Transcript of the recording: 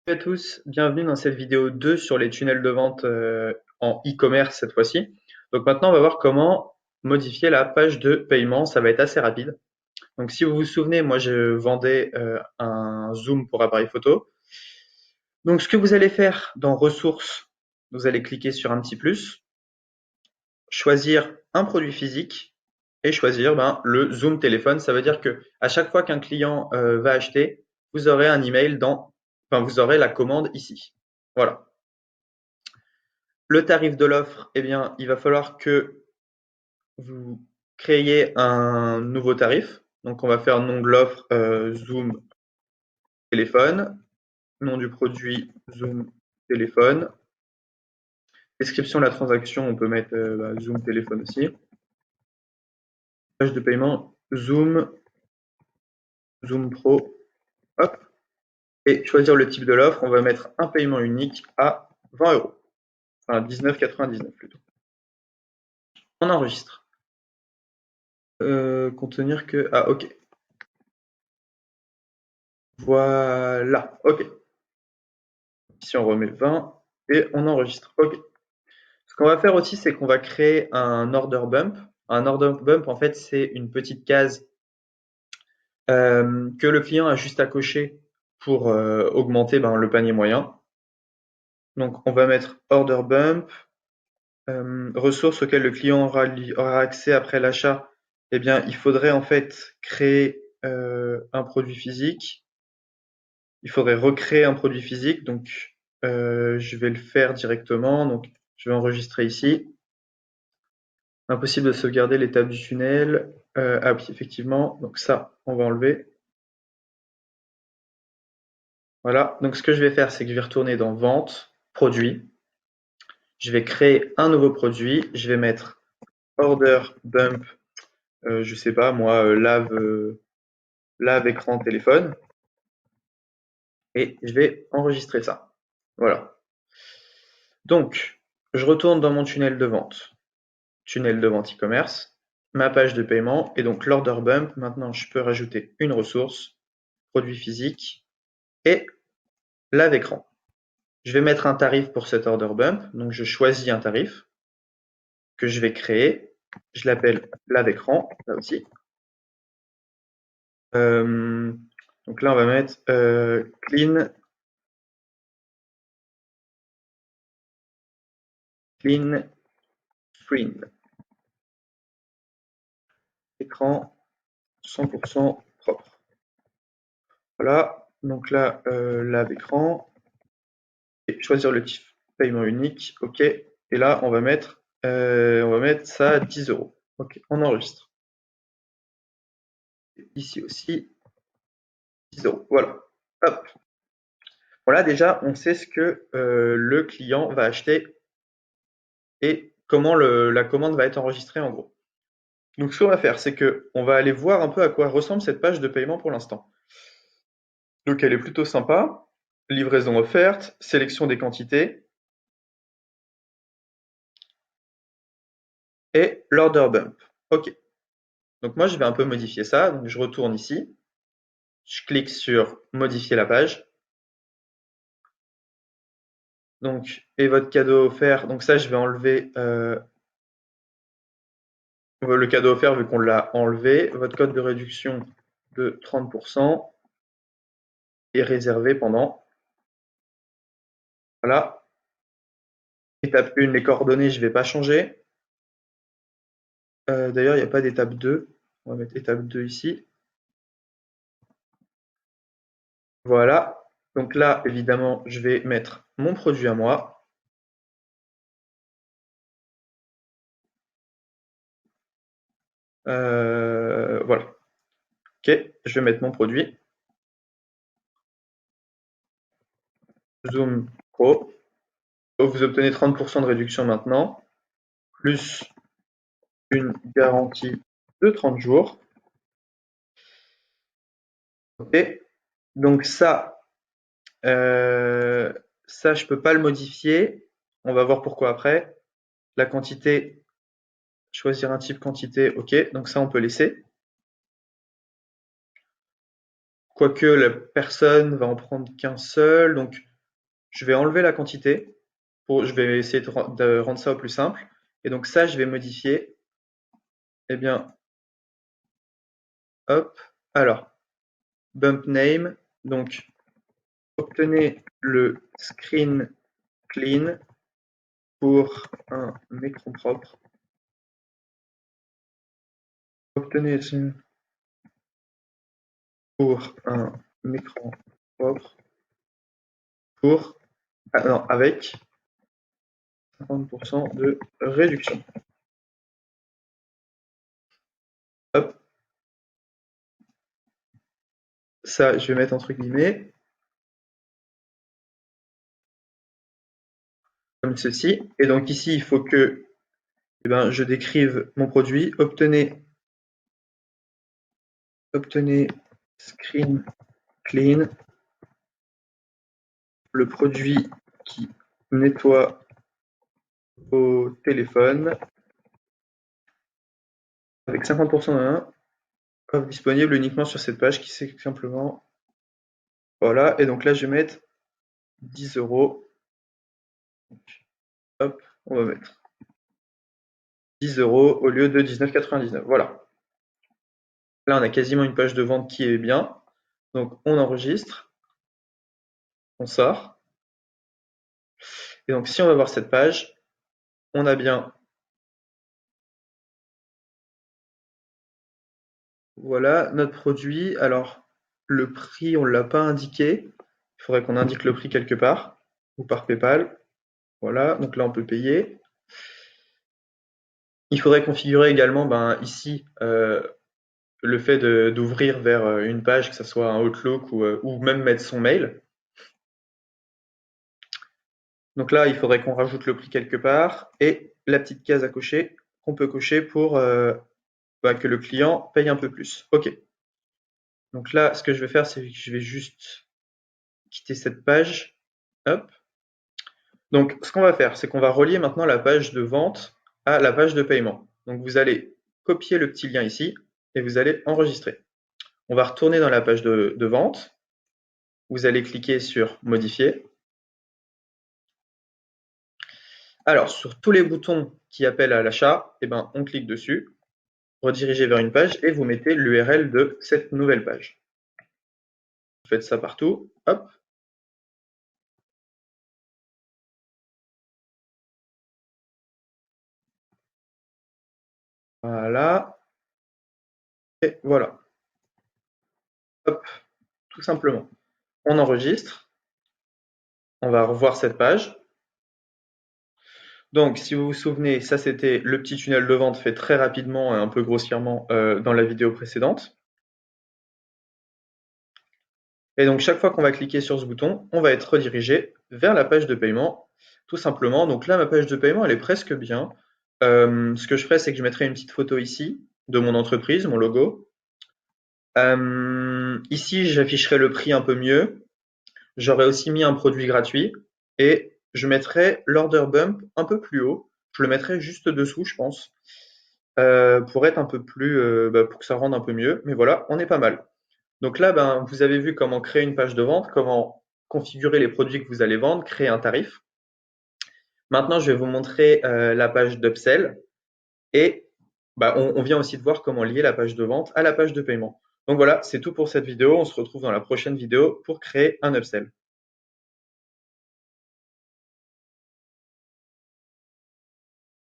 Salut à tous, bienvenue dans cette vidéo 2 sur les tunnels de vente en e-commerce cette fois-ci. Donc maintenant on va voir comment modifier la page de paiement, ça va être assez rapide. Donc si vous vous souvenez, moi je vendais un zoom pour appareil photo. Donc ce que vous allez faire dans ressources, vous allez cliquer sur un petit plus, choisir un produit physique et choisir le zoom téléphone. Ça veut dire que à chaque fois qu'un client va acheter, vous aurez un email vous aurez la commande ici. Voilà. Le tarif de l'offre, eh bien, il va falloir que vous créiez un nouveau tarif. Donc, on va faire nom de l'offre Zoom téléphone, nom du produit Zoom téléphone. Description de la transaction, on peut mettre Zoom téléphone aussi. Page de paiement Zoom, Zoom Pro, hop. Et choisir le type de l'offre, on va mettre un paiement unique à 20 euros. Enfin, 19,99 plutôt. On enregistre. Contenir que. Ah, ok. Voilà. Ok. Ici, on remet 20 et on enregistre. OK. Ce qu'on va faire aussi, c'est qu'on va créer un order bump. Un order bump, en fait, c'est une petite case que le client a juste à cocher pour augmenter le panier moyen. Donc, on va mettre order bump, ressources auxquelles le client aura accès après l'achat. Eh bien, il faudrait en fait créer un produit physique. Il faudrait recréer un produit physique. Donc, je vais le faire directement. Donc, je vais enregistrer ici. Impossible de sauvegarder l'étape du tunnel. Ah oui, effectivement. Donc ça, on va enlever. Voilà. Donc ce que je vais faire, c'est que je vais retourner dans Vente, Produit. Je vais créer un nouveau produit. Je vais mettre Order Bump, je sais pas moi, lave écran téléphone. Et je vais enregistrer ça. Voilà. Donc, je retourne dans mon tunnel de vente. Tunnel de vente e-commerce. Ma page de paiement. Et donc l'Order Bump. Maintenant, je peux rajouter une ressource. Produit physique. Et lave-écran. Je vais mettre un tarif pour cet order bump, donc je choisis un tarif que je vais créer. Je l'appelle lave-écran, là aussi. Donc là, on va mettre clean screen. Écran 100% propre. Voilà, donc là, lave-écran. Et choisir le type paiement unique, ok. Et là, on va mettre ça à 10 euros. Ok, on enregistre. Ici aussi, 10 euros. Voilà. Hop. Voilà, déjà, on sait ce que le client va acheter et comment la commande va être enregistrée en gros. Donc, ce qu'on va faire, c'est que on va aller voir un peu à quoi ressemble cette page de paiement pour l'instant. Donc, elle est plutôt sympa. Livraison offerte, sélection des quantités et l'order bump. OK. Donc, moi, je vais un peu modifier ça. Donc, je retourne ici. Je clique sur modifier la page. Donc, et votre cadeau offert. Donc, ça, je vais enlever le cadeau offert vu qu'on l'a enlevé. Votre code de réduction de 30% est réservé pendant. Voilà. Étape 1, les coordonnées, je ne vais pas changer. D'ailleurs, il n'y a pas d'étape 2. On va mettre étape 2 ici. Voilà. Donc là, évidemment, je vais mettre mon produit à moi. Voilà. OK, je vais mettre mon produit. Zoom Pro. Donc, vous obtenez 30% de réduction maintenant, plus une garantie de 30 jours. OK. Donc ça, je peux pas le modifier. On va voir pourquoi après. La quantité, choisir un type quantité, ok. Donc ça, on peut laisser. Quoique la personne va en prendre qu'un seul. Donc je vais enlever la quantité, je vais essayer de rendre ça au plus simple. Et donc ça, je vais modifier, eh bien, hop, alors, bump name, donc obtenez le screen clean pour un écran propre. Obtenez pour un écran propre pour, non, avec 50% de réduction. Hop. Ça, je vais mettre entre guillemets, comme ceci. Et donc ici, il faut que je décrive mon produit. Obtenez screen clean, le produit qui nettoie au téléphone avec 50% offre disponible uniquement sur cette page qui c'est simplement voilà. Et donc là, je vais mettre 10 euros. Hop, on va mettre 10 euros au lieu de 19,99. Voilà. Là, on a quasiment une page de vente qui est bien. Donc, on enregistre, on sort. Et donc, si on va voir cette page, on a bien, voilà, notre produit. Alors, le prix, on ne l'a pas indiqué. Il faudrait qu'on indique le prix quelque part, ou par PayPal. Voilà, donc là, on peut payer. Il faudrait configurer également, ici, le fait d'ouvrir vers une page, que ce soit un Outlook ou même mettre son mail. Donc là, il faudrait qu'on rajoute le prix quelque part et la petite case à cocher qu'on peut cocher pour que le client paye un peu plus. OK. Donc là, ce que je vais faire, c'est que je vais juste quitter cette page. Hop. Donc, ce qu'on va faire, c'est qu'on va relier maintenant la page de vente à la page de paiement. Donc, vous allez copier le petit lien ici et vous allez enregistrer. On va retourner dans la page de vente. Vous allez cliquer sur modifier. Alors, sur tous les boutons qui appellent à l'achat, on clique dessus, rediriger vers une page et vous mettez l'URL de cette nouvelle page. Vous faites ça partout, hop. Voilà. Et voilà. Hop, tout simplement. On enregistre. On va revoir cette page. Donc, si vous vous souvenez, ça c'était le petit tunnel de vente fait très rapidement et un peu grossièrement dans la vidéo précédente. Et donc, chaque fois qu'on va cliquer sur ce bouton, on va être redirigé vers la page de paiement, tout simplement. Donc là, ma page de paiement, elle est presque bien. Ce que je ferai, c'est que je mettrai une petite photo ici de mon entreprise, mon logo. Ici, j'afficherai le prix un peu mieux. J'aurais aussi mis un produit gratuit et je mettrai l'order bump un peu plus haut. Je le mettrai juste dessous, je pense, pour être un peu plus, pour que ça rende un peu mieux. Mais voilà, on est pas mal. Donc là, vous avez vu comment créer une page de vente, comment configurer les produits que vous allez vendre, créer un tarif. Maintenant, je vais vous montrer la page d'upsell et on vient aussi de voir comment lier la page de vente à la page de paiement. Donc voilà, c'est tout pour cette vidéo. On se retrouve dans la prochaine vidéo pour créer un upsell.